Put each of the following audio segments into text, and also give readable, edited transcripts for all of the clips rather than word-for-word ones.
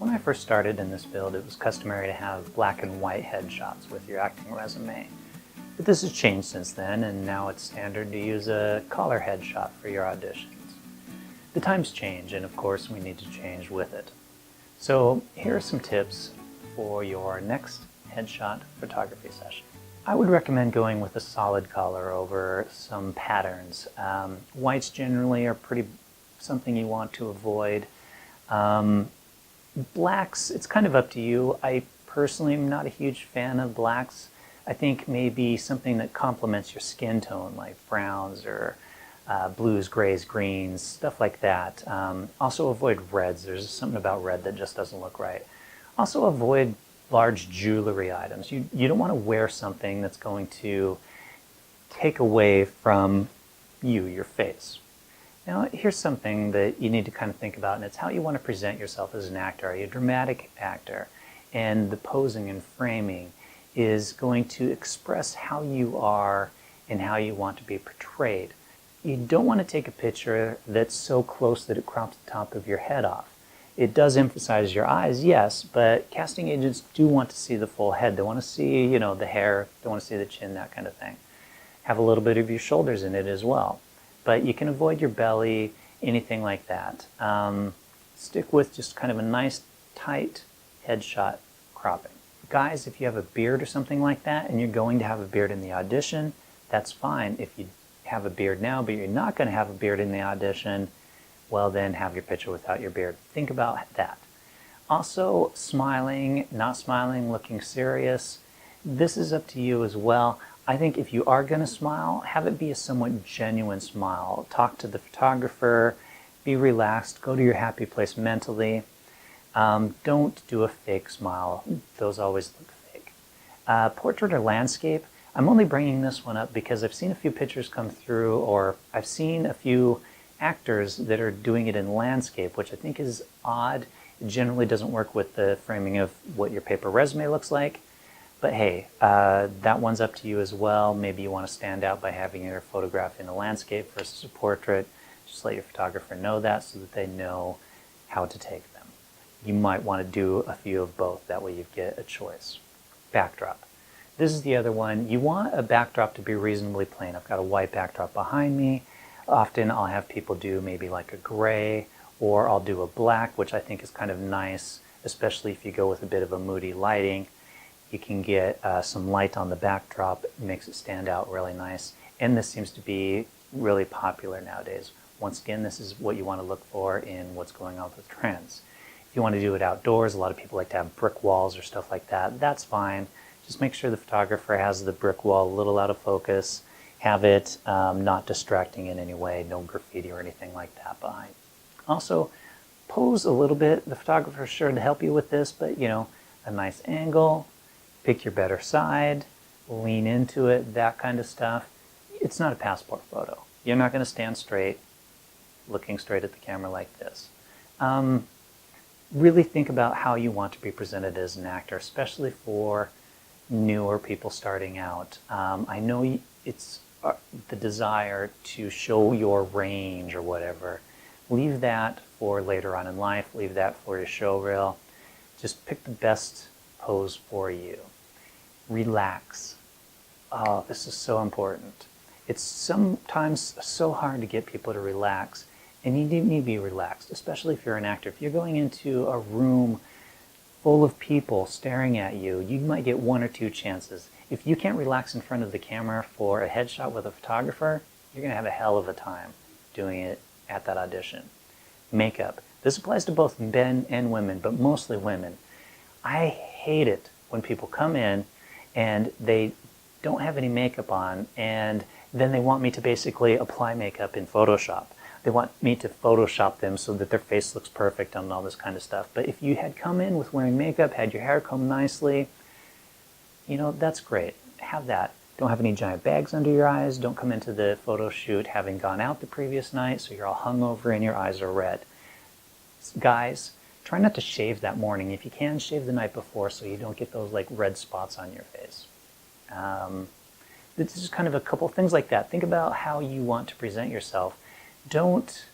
When I first started in this field, it was customary to have black and white headshots with your acting resume. But this has changed since then, and now it's standard to use a color headshot for your auditions. The times change, and of course we need to change with it. So here are some tips for your next headshot photography session. I would recommend going with a solid color over some patterns. Whites generally are something you want to avoid. Blacks, it's kind of up to you. I personally am not a huge fan of blacks. I think maybe something that complements your skin tone, like browns or blues, grays, greens, stuff like that. Also avoid reds. There's something about red that just doesn't look right. Also avoid large jewelry items. You don't want to wear something that's going to take away from your face. Now, here's something that you need to kind of think about, and it's how you want to present yourself as an actor. Are you a dramatic actor? And the posing and framing is going to express how you are and how you want to be portrayed. You don't want to take a picture that's so close that it crops the top of your head off. It does emphasize your eyes, yes, but casting agents do want to see the full head. They want to see, the hair, they want to see the chin, that kind of thing. Have a little bit of your shoulders in it as well. But you can avoid your belly, anything like that. Stick with just kind of a nice, tight headshot cropping. Guys, if you have a beard or something like that, and you're going to have a beard in the audition, that's fine. If you have a beard now, but you're not going to have a beard in the audition, well then have your picture without your beard. Think about that. Also, smiling, not smiling, looking serious. This is up to you as well. I think if you are going to smile, have it be a somewhat genuine smile. Talk to the photographer, be relaxed, go to your happy place mentally. Don't do a fake smile. Those always look fake. Portrait or landscape, I'm only bringing this one up because I've seen a few pictures come through, or I've seen a few actors that are doing it in landscape, which I think is odd. It generally doesn't work with the framing of what your paper resume looks like. But hey, that one's up to you as well. Maybe you want to stand out by having your photograph in a landscape versus a portrait. Just let your photographer know that so that they know how to take them. You might want to do a few of both. That way you get a choice. Backdrop. This is the other one. You want a backdrop to be reasonably plain. I've got a white backdrop behind me. Often I'll have people do maybe like a gray, or I'll do a black, which I think is kind of nice, especially if you go with a bit of a moody lighting. You can get some light on the backdrop. It makes it stand out really nice. And this seems to be really popular nowadays. Once again, this is what you want to look for in what's going on with trends. If you want to do it outdoors, a lot of people like to have brick walls or stuff like that. That's fine. Just make sure the photographer has the brick wall a little out of focus. Have it not distracting in any way. No graffiti or anything like that behind. Also, pose a little bit. The photographer is sure to help you with this, but a nice angle. Pick your better side, lean into it, that kind of stuff. It's not a passport photo. You're not going to stand straight, looking straight at the camera like this. Really think about how you want to be presented as an actor, especially for newer people starting out. I know it's the desire to show your range or whatever. Leave that for later on in life. Leave that for your show reel. Just pick the best pose for you. Relax. Oh, this is so important. It's sometimes so hard to get people to relax, and you need to be relaxed, especially if you're an actor. If you're going into a room full of people staring at you, you might get one or two chances. If you can't relax in front of the camera for a headshot with a photographer, you're going to have a hell of a time doing it at that audition. Makeup. This applies to both men and women, but mostly women. I hate it when people come in and they don't have any makeup on, and then they want me to basically apply makeup in Photoshop. They want me to Photoshop them so that their face looks perfect and all this kind of stuff. But if you had come in with wearing makeup, had your hair combed nicely, that's great. Have that. Don't have any giant bags under your eyes. Don't come into the photo shoot having gone out the previous night so you're all hungover and your eyes are red. Guys, try not to shave that morning. If you can, shave the night before so you don't get those red spots on your face. This is kind of a couple things like that. Think about how you want to present yourself. Don't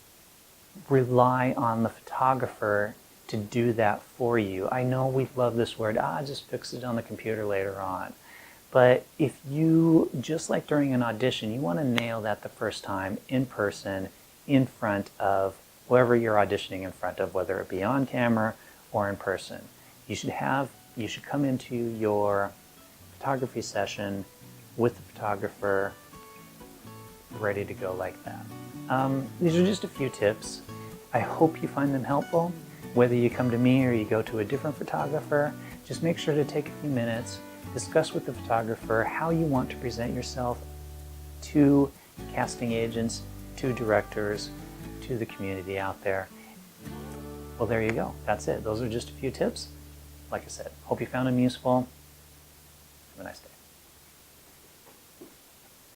rely on the photographer to do that for you. I know we love this word, just fix it on the computer later on. But if you, just like during an audition, you want to nail that the first time in person, in front of whoever you're auditioning in front of, whether it be on camera or in person. You should come into your photography session with the photographer ready to go like that. These are just a few tips. I hope you find them helpful. Whether you come to me or you go to a different photographer, just make sure to take a few minutes, discuss with the photographer how you want to present yourself to casting agents, to directors, to the community out there. Well, there you go. That's it. Those are just a few tips. Like I said, hope you found them useful. Have a nice day.